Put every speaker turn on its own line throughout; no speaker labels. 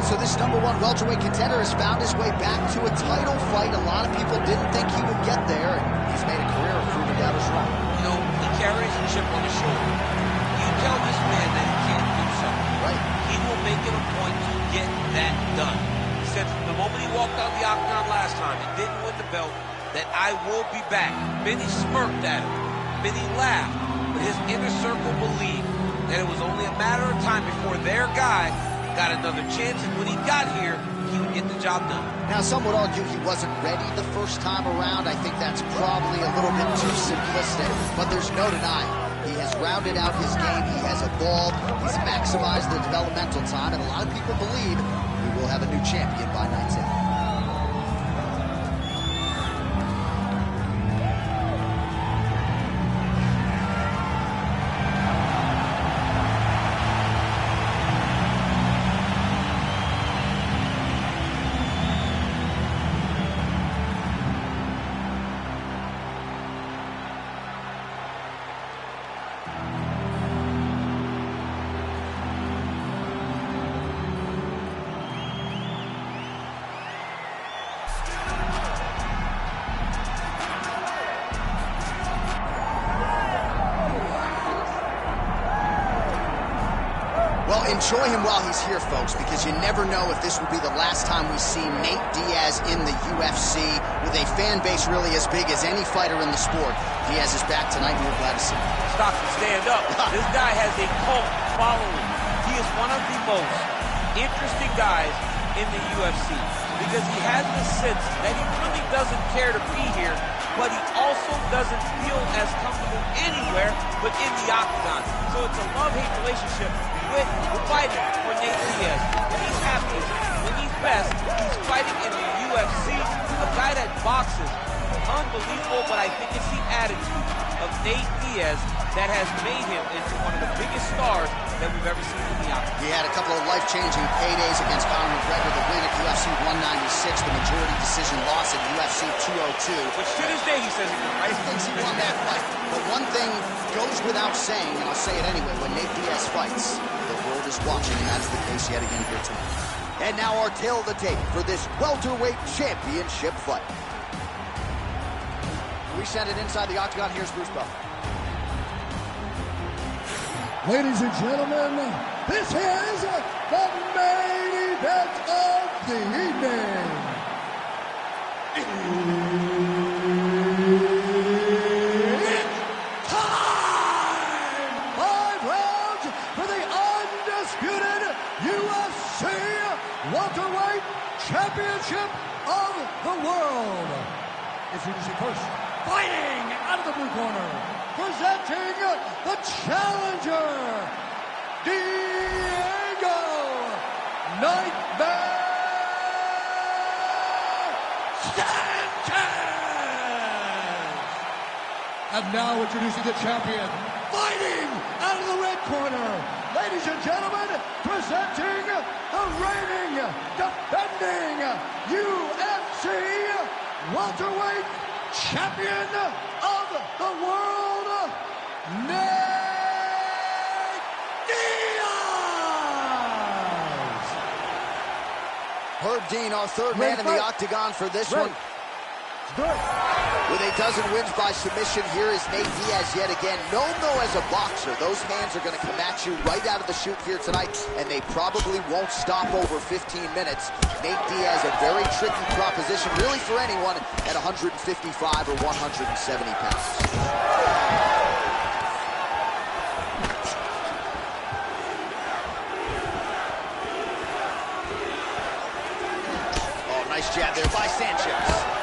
so this #1 welterweight contender has found his way back to a title fight. A lot of people didn't think he would get there, and he's made a career of proving that is wrong.
You know, he carries a chip on his shoulder. You tell this man that he can't do something,
right?
He will make it a point to get that done. He said from the moment he walked out the octagon last time and didn't win the belt, that I will be back. Many smirked at him, many laughed, but his inner circle believed that it was only a matter of time before their guy got another chance, and when he got here, he would get the job done.
Now, some would argue he wasn't ready the first time around. I think that's probably a little bit too simplistic, but there's no denying. He has rounded out his game, he has evolved, he's maximized the developmental time, and a lot of people believe we will have a new champion by night's end. Well, enjoy him while he's here, folks, because you never know if this will be the last time we see Nate Diaz in the UFC with a fan base really as big as any fighter in the sport. Diaz is back tonight, and we're glad to see him.
Stockton, stand up. This guy has a cult following. He is one of the most interesting guys in the UFC because he has the sense that he really doesn't care to be here, but he also doesn't feel as comfortable anywhere but in the octagon. So it's a love-hate relationship with fighting for Nate Diaz. When he's happy, when he's best, he's fighting in the UFC. A guy that boxes, unbelievable, but I think it's the attitude of Nate Diaz that has made him into one of the biggest stars that we've ever seen in the octagon.
He had a couple of life-changing paydays against Conor McGregor, the win at UFC 196, the majority decision loss at UFC 202.
Which to this day he says he won, right?
He thinks he won that fight. But one thing goes without saying, and I'll say it anyway, when Nate Diaz fights, the world is watching, and that's the case yet again here tonight. And now our tale of the tape for this welterweight championship fight. We send it inside the octagon. Here's Bruce Buffer.
Ladies and gentlemen, this is the main event of the evening. It's time! 5 rounds for the undisputed UFC welterweight championship of the world. Introducing first, fighting out of the blue corner, presenting the challenger, Diego Nightmare Sanchez. And now introducing the champion, fighting out of the red corner, ladies and gentlemen, presenting the reigning, defending UFC welterweight champion of the world, Nate Diaz!
Herb Dean, our third man in the octagon for this one. With a dozen wins by submission, here is Nate Diaz yet again. Known, though, as a boxer, those hands are going to come at you right out of the chute here tonight, and they probably won't stop over 15 minutes. Nate Diaz, a very tricky proposition, really for anyone at 155 or 170 pounds. Oh, nice jab there by Sanchez.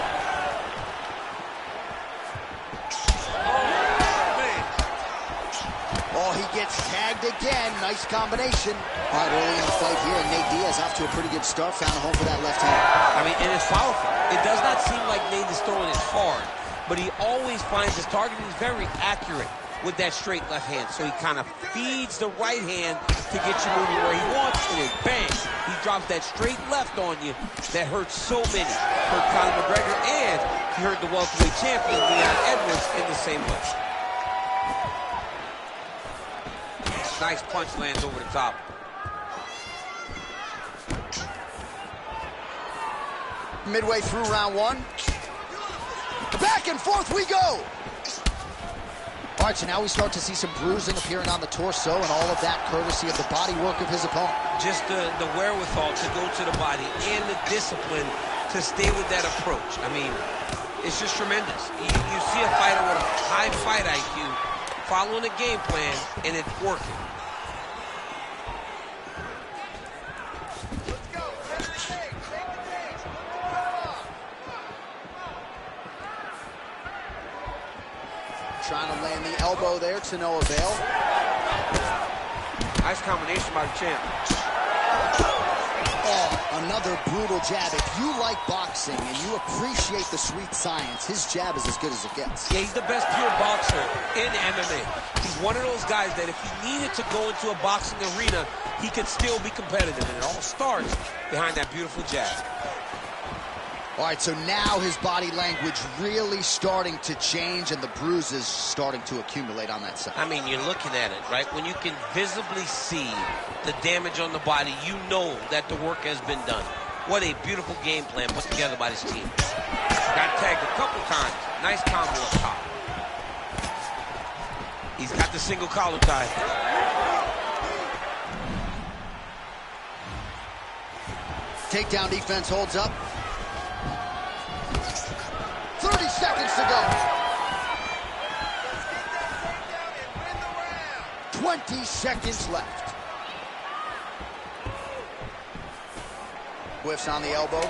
Oh, he gets tagged again. Nice combination. All right, early in the fight here, and Nate Diaz off to a pretty good start. Found a home for that left hand.
I mean, and it's powerful. It does not seem like Nate is throwing it hard, but he always finds his target. He's very accurate with that straight left hand. So he kind of feeds the right hand to get you moving where he wants, and then bang, he drops that straight left on you that hurts so many. Hurt Conor McGregor, and he hurt the welterweight champion, Leon Edwards, in the same way. Nice punch lands over the top.
midway through round one. Back and forth we go. All right, so now we start to see some bruising appearing on the torso, and all of that courtesy of the body work of his opponent.
Just the wherewithal to go to the body and the discipline to stay with that approach. I mean, it's just tremendous. You see a fighter with a high fight IQ following a game plan, and it's working.
Trying to land the elbow there to no avail.
Nice combination by the champ.
Oh, another brutal jab. If you like boxing and you appreciate the sweet science, his jab is as good as it gets.
Yeah, he's the best pure boxer in MMA. He's one of those guys that if he needed to go into a boxing arena, he could still be competitive, and it all starts behind that beautiful jab.
All right, so now his body language really starting to change, and the bruises starting to accumulate on that side.
I mean, you're looking at it, right? When you can visibly see the damage on the body, you know that the work has been done. What a beautiful game plan put together by this team. Got tagged a couple times. Nice combo up top. He's got the single collar tie.
Takedown defense holds up. 30 seconds to go. 20 seconds left. Whiffs on the elbow.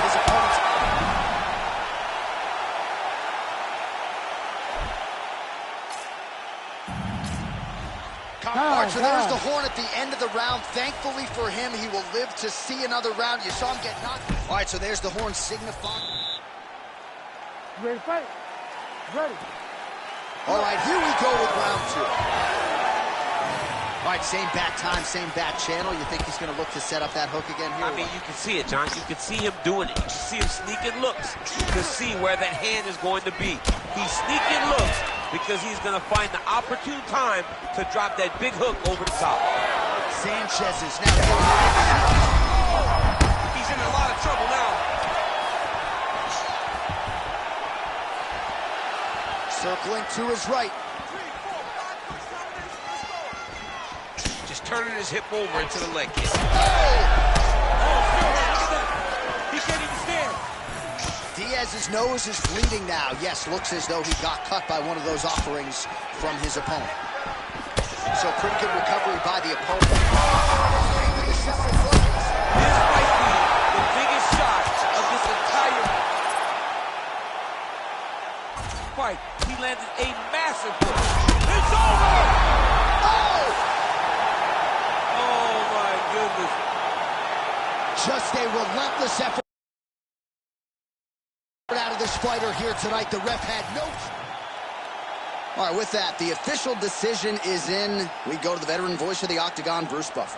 His opponent's... All right, so there's the horn at the end of the round. Thankfully for him, he will live to see another round. You saw him get knocked. All right, so there's the horn signifying.
Ready to fight? Ready.
All right, here we go with round two. All right, same bat time, same bat channel. You think he's going to look to set up that hook again here?
I mean, you can see it, John. You can see him doing it. You can see him sneaking looks to see where that hand is going to be. He's sneaking looks because he's going to find the opportune time to drop that big hook over the top.
Sanchez is now...
He's in a lot of trouble now.
Circling to his right.
Just turning his hip over into the leg kick.
Oh!
Look at that. He can't even stand.
Diaz's nose is bleeding now. Yes, looks as though he got cut by one of those offerings from his opponent. So pretty good recovery by the opponent.
This might be the biggest shot of this entire fight. He landed a massive hook. It's over!
Oh!
Oh my goodness.
Just a relentless effort out of this fighter here tonight. The ref had no... All right, with that, the official decision is in. We go to the veteran voice of the Octagon, Bruce Buffer.